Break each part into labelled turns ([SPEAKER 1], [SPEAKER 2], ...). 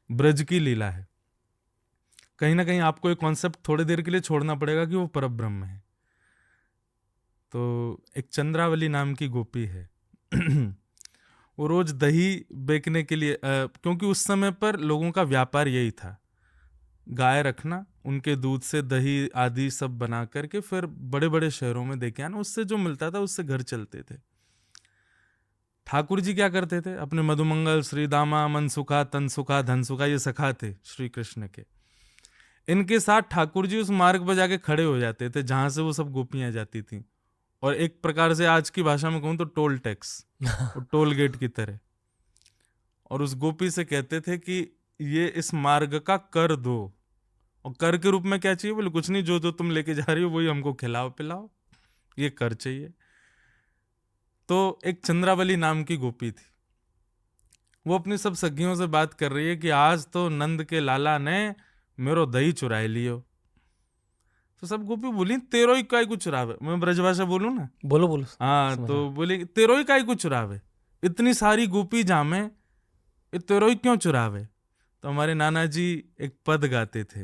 [SPEAKER 1] ब्रज की लीला है। कहीं ना कहीं आपको एक कॉन्सेप्ट थोड़ी देर के लिए छोड़ना पड़ेगा कि वो परब्रह्म है। तो एक चंद्रावली नाम की गोपी है वो रोज दही बेचने के लिए क्योंकि उस समय पर लोगों का व्यापार यही था, गाय रखना, उनके दूध से दही आदि सब बना करके फिर बड़े बड़े शहरों में देके आना, उससे जो मिलता था उससे घर चलते थे। ठाकुर जी क्या करते थे, अपने मधुमंगल, श्रीदामा, मनसुखा, तनसुखा, धनसुखा, ये सखा थे श्री कृष्ण के, इनके साथ ठाकुर जी उस मार्ग पर जाके खड़े हो जाते थे जहां से वो सब गोपियां जाती थी, और एक प्रकार से आज की भाषा में कहूं तो टोल टैक्स, टोल गेट की तरह, और उस गोपी से कहते थे कि ये इस मार्ग का कर दो। और कर के रूप में क्या चाहिए, बोले कुछ नहीं, जो जो तुम लेके जा रही हो वही हमको खिलाओ पिलाओ, ये कर चाहिए। तो एक चंद्रावली नाम की गोपी थी, वो अपनी सब सखियों से बात कर रही है कि आज तो नंद के लाला ने मेरो दही चुराए लियो। तो सब गोपी बोली तेरो ही काय कुछ चुरावे, मैं ब्रजभाषा बोलूं ना,
[SPEAKER 2] बोलो बोलो।
[SPEAKER 1] हाँ, तो बोले तेरो ही काय कुछ चुरावे, इतनी सारी गोपी जामे, ये तेरो ही क्यों चुरावे। तो हमारे नाना जी एक पद गाते थे,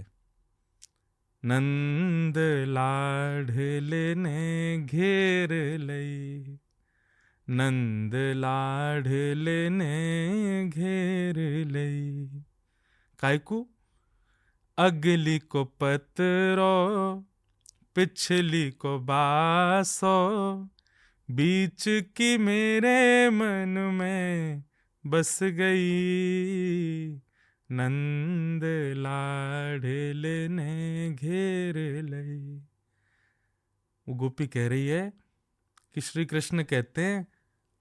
[SPEAKER 1] नंद लाढ़ले ने घेर लई, नंद लाढ़ले ने घेर लई, कायकू अगली को पतरो, पिछली को बासो, बीच की मेरे मन में बस गई, नंद लाढ़ले ने घेर लई। वो गोपी कह रही है कि श्री कृष्ण कहते हैं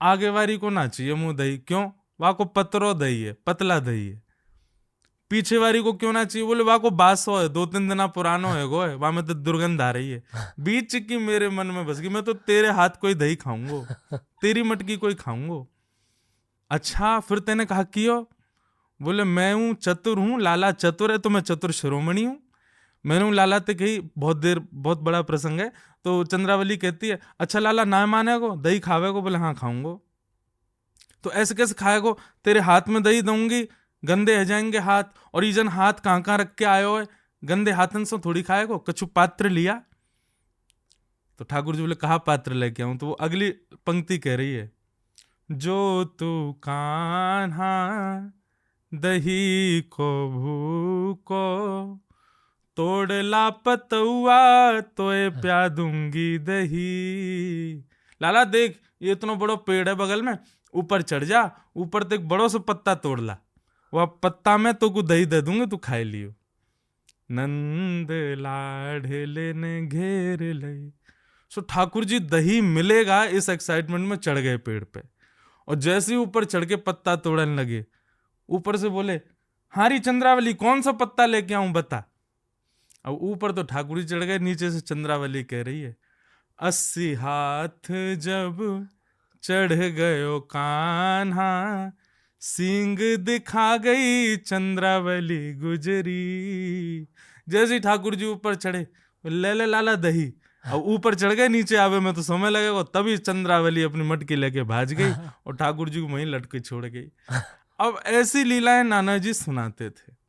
[SPEAKER 1] आगे वारी को ना चाहिए मुंह दही, क्यों, वहां को पतरो दही है, पतला दही है। पीछे वारी को क्यों ना चाहिए, बोले वहां को बासो है, 2-3 दिन पुरानो है गो है, वहां में तो दुर्गंध आ रही है। बीच की मेरे मन में बस गई, मैं तो तेरे हाथ कोई दही खाऊंगो, तेरी मटकी कोई खाऊंगो। अच्छा फिर तेने कहा कियो, बोले मैं हूं चतुर हूं, लाला चतुर है तो मैं चतुर शिरोमणि हूं। मैंने हूं लाला ते कही, बहुत देर, बहुत बड़ा प्रसंग है। तो चंद्रावली कहती है अच्छा लाला ना माने को दही खावे को, बोले हाँ खाऊंगो। तो ऐसे कैसे खाएगो, तेरे हाथ में दही दूंगी, गंदे हो जाएंगे हाथ, और ईजन हाथ कहाँ रख के आयो है, गंदे हाथन से थोड़ी खाएगो, कछु पात्र लिया। तो ठाकुर जी बोले कहा पात्र लेके आऊं, तो वो अगली पंक्ति कह रही है, जो तू कान्हा दही को भूको, तोड़ला पतुआ तोए प्या दूंगी दही। लाला देख ये इतना बड़ो पेड़ है बगल में, ऊपर चढ़ जा, ऊपर तक बड़ो से पत्ता तोड़ ला, वह पत्ता में तो को दही दे दूंगी, तू खाए लियो। नंद लाढ़ले ने घेर लई। सो ठाकुर जी दही मिलेगा इस एक्साइटमेंट में चढ़ गए पेड़ पे, और जैसे ही ऊपर चढ़ के पत्ता तोड़ने लगे, ऊपर से बोले हारी चंद्रावली कौन सा पत्ता लेके आऊं बता। अब ऊपर तो ठाकुर जी चढ़ गए, नीचे से चंद्रावली कह रही है 80 हाथ जब चढ़ गयो कान्हा, सींग दिखा गई चंद्रावली गुजरी। जैसे ही ठाकुर जी ऊपर चढ़े, ले ले लाला दही, अब ऊपर चढ़ गए, नीचे आवे में तो समय लगेगा, तभी चंद्रावली अपनी मटकी लेके भाज गई और ठाकुर जी को वहीं लटके छोड़ गई। अब ऐसी लीलाएं नाना जी सुनाते थे।